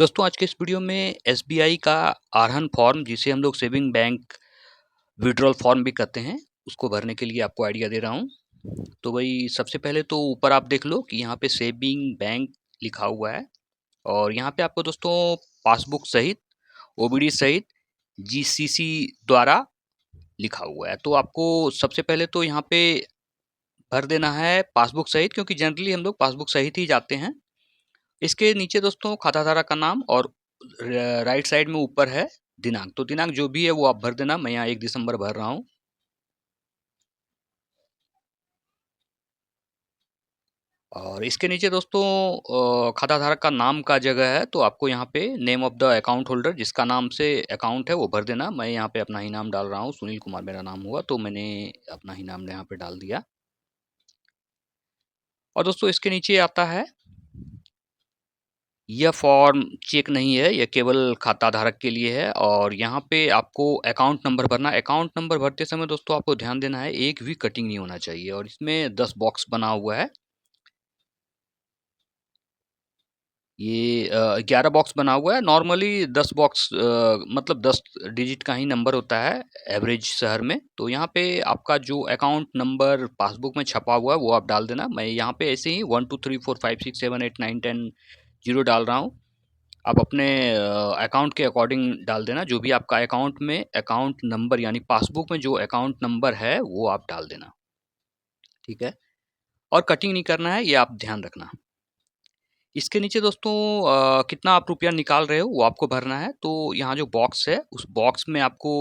दोस्तों आज के इस वीडियो में एसबीआई का आरहन फॉर्म जिसे हम लोग सेविंग बैंक विड्रॉल फॉर्म भी कहते हैं उसको भरने के लिए आपको आइडिया दे रहा हूँ। तो भाई सबसे पहले तो ऊपर आप देख लो कि यहाँ पे सेविंग बैंक लिखा हुआ है और यहाँ पे आपको दोस्तों पासबुक सहित ओबीडी सहित जीसीसी द्वारा लिखा हुआ है। तो आपको सबसे पहले तो यहाँ पे भर देना है पासबुक सहित, क्योंकि जनरली हम लोग पासबुक सहित ही जाते हैं। इसके नीचे दोस्तों खाताधारक का नाम और राइट साइड में ऊपर है दिनांक। तो दिनांक जो भी है वो आप भर देना। मैं यहाँ 1 दिसंबर भर रहा हूँ। और इसके नीचे दोस्तों खाताधारक का नाम का जगह है, तो आपको यहाँ पे name of the account holder जिसका नाम से अकाउंट है वो भर देना। मैं यहाँ पे अपना ही नाम डाल रहा हूँ, सुनील कुमार मेरा नाम हुआ तो मैंने अपना ही नाम यहाँ पे डाल दिया। और दोस्तों इसके नीचे आता है, यह फॉर्म चेक नहीं है, यह केवल खाता धारक के लिए है। और यहाँ पे आपको अकाउंट नंबर भरना है। अकाउंट नंबर भरते समय दोस्तों आपको ध्यान देना है, एक भी कटिंग नहीं होना चाहिए। और इसमें 10 बॉक्स बना हुआ है। ये 11 बॉक्स बना हुआ है। नॉर्मली 10 बॉक्स मतलब 10 डिजिट का ही नंबर होता है एवरेज शहर में। तो यहाँ पे आपका जो अकाउंट नंबर पासबुक में छपा हुआ है वो आप डाल देना। मैं यहाँ पे ऐसे ही 1 2 3 4 5 6 7 8 9 10 0 डाल रहा हूँ। आप अपने अकाउंट के अकॉर्डिंग डाल देना। जो भी आपका अकाउंट में अकाउंट नंबर यानी पासबुक में जो अकाउंट नंबर है वो आप डाल देना, ठीक है। और कटिंग नहीं करना है, ये आप ध्यान रखना। इसके नीचे दोस्तों कितना आप रुपया निकाल रहे हो वो आपको भरना है। तो यहाँ जो बॉक्स है उस बॉक्स में आपको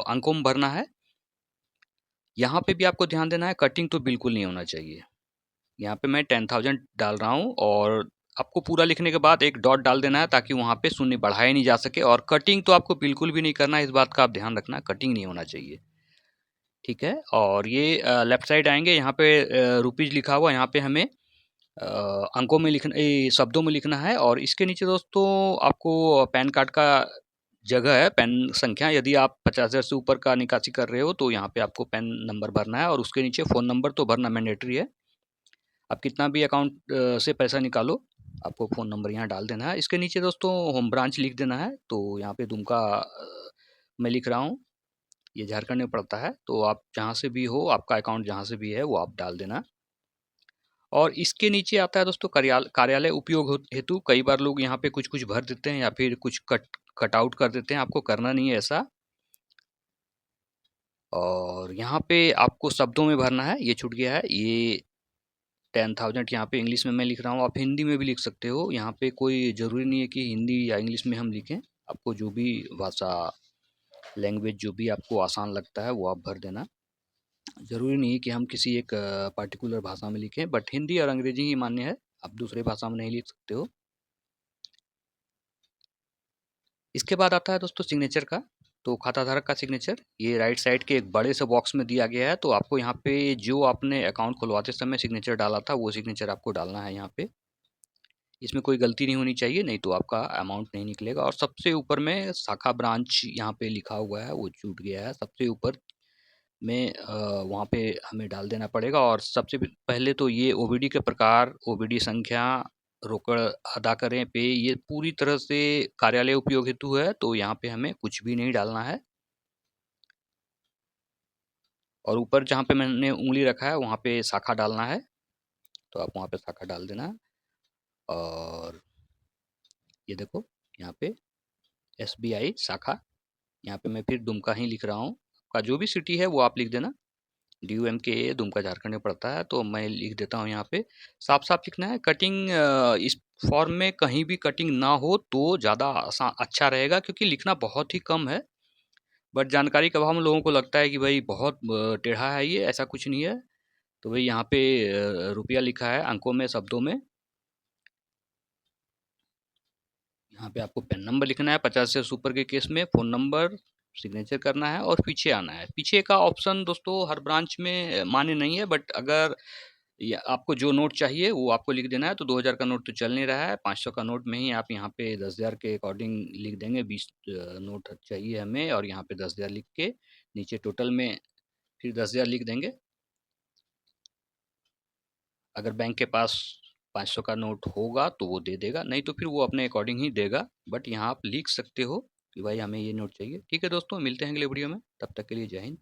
अंकों में भरना है। यहाँ पे भी आपको ध्यान देना है, कटिंग तो बिल्कुल नहीं होना चाहिए। यहाँ पे मैं 10,000 डाल रहा हूँ और आपको पूरा लिखने के बाद एक डॉट डाल देना है ताकि वहाँ पे शून्य बढ़ाया नहीं जा सके। और कटिंग तो आपको बिल्कुल भी नहीं करना है, इस बात का आप ध्यान रखना, कटिंग नहीं होना चाहिए, ठीक है। और ये लेफ्ट साइड आएंगे, यहाँ पे रुपीज़ लिखा हुआ, यहाँ पे हमें अंकों में लिखना, शब्दों में लिखना है। और इसके नीचे दोस्तों आपको पैन कार्ड का जगह है, पैन संख्या। यदि आप 50,000 से ऊपर का निकासी कर रहे हो तो यहाँ पे आपको पैन नंबर भरना है। और उसके नीचे फ़ोन नंबर तो भरना मैंडेटरी है। आप कितना भी अकाउंट से पैसा निकालो, आपको फ़ोन नंबर यहाँ डाल देना है। इसके नीचे दोस्तों होम ब्रांच लिख देना है। तो यहाँ पे दुमका मैं लिख रहा हूँ, ये झारखंड में पड़ता है। तो आप जहाँ से भी हो, आपका अकाउंट जहाँ से भी है वो आप डाल देना। और इसके नीचे आता है दोस्तों कार्यालय उपयोग हेतु। कई बार लोग यहाँ पे कुछ कुछ भर देते हैं या फिर कुछ कट आउट कर देते हैं, आपको करना नहीं है ऐसा। और यहाँ पे आपको शब्दों में भरना है, ये छूट गया है। ये 10,000 यहाँ पे इंग्लिश में मैं लिख रहा हूँ, आप हिंदी में भी लिख सकते हो। यहाँ पे कोई ज़रूरी नहीं है कि हिंदी या इंग्लिश में हम लिखें, आपको जो भी भाषा लैंग्वेज जो भी आपको आसान लगता है वो आप भर देना। ज़रूरी नहीं है कि हम किसी एक पार्टिकुलर भाषा में लिखें, बट हिंदी और अंग्रेजी ही मान्य है, आप दूसरे भाषा में नहीं लिख सकते हो। इसके बाद आता है दोस्तों सिग्नेचर का। तो खाताधारक का सिग्नेचर ये राइट साइड के एक बड़े से बॉक्स में दिया गया है। तो आपको यहाँ पे जो आपने अकाउंट खुलवाते समय सिग्नेचर डाला था वो सिग्नेचर आपको डालना है यहाँ पे। इसमें कोई गलती नहीं होनी चाहिए, नहीं तो आपका अमाउंट नहीं निकलेगा। और सबसे ऊपर में शाखा ब्रांच यहाँ पे लिखा हुआ है, वो छूट गया है। सबसे ऊपर में वहाँ पे हमें डाल देना पड़ेगा। और सबसे पहले तो ये ओबीडी के प्रकार, ओबीडी संख्या, रोकड़ अदा करें पे, ये पूरी तरह से कार्यालय उपयोग हेतु है। तो यहाँ पे हमें कुछ भी नहीं डालना है। और ऊपर जहाँ पे मैंने उंगली रखा है वहाँ पे शाखा डालना है, तो आप वहाँ पे शाखा डाल देना। और ये देखो यहाँ पे एसबीआई शाखा, यहाँ पे मैं फिर दुमका ही लिख रहा हूँ। आपका जो भी सिटी है वो आप लिख देना। DUMK दुमका झारखंड में पड़ता है, तो मैं लिख देता हूँ यहाँ पे। साफ साफ लिखना है। कटिंग इस फॉर्म में कहीं भी कटिंग ना हो तो ज़्यादा अच्छा रहेगा, क्योंकि लिखना बहुत ही कम है। बट जानकारी के अभाव में लोगों को लगता है कि भाई बहुत टेढ़ा है ये, ऐसा कुछ नहीं है। तो भाई यहाँ पे रुपया लिखा है अंकों में, शब्दों में। यहाँ पे आपको पेन नंबर लिखना है, 50 से ऊपर के केस में फ़ोन नंबर, सिग्नेचर करना है और पीछे आना है। पीछे का ऑप्शन दोस्तों हर ब्रांच में मान्य नहीं है, बट अगर या आपको जो नोट चाहिए वो आपको लिख देना है। तो 2,000 का नोट तो चल नहीं रहा है, 500 का नोट में ही आप यहाँ पे 10,000 के अकॉर्डिंग लिख देंगे। 20 नोट चाहिए हमें, और यहाँ पे 10,000 लिख के नीचे टोटल में फिर 10,000 लिख देंगे। अगर बैंक के पास 500 का नोट होगा तो वो दे देगा, नहीं तो फिर वो अपने अकॉर्डिंग ही देगा। बट यहाँ आप लिख सकते हो कि भाई हमें ये नोट चाहिए। ठीक है दोस्तों, मिलते हैं अगले वीडियो में, तब तक के लिए जय हिंद।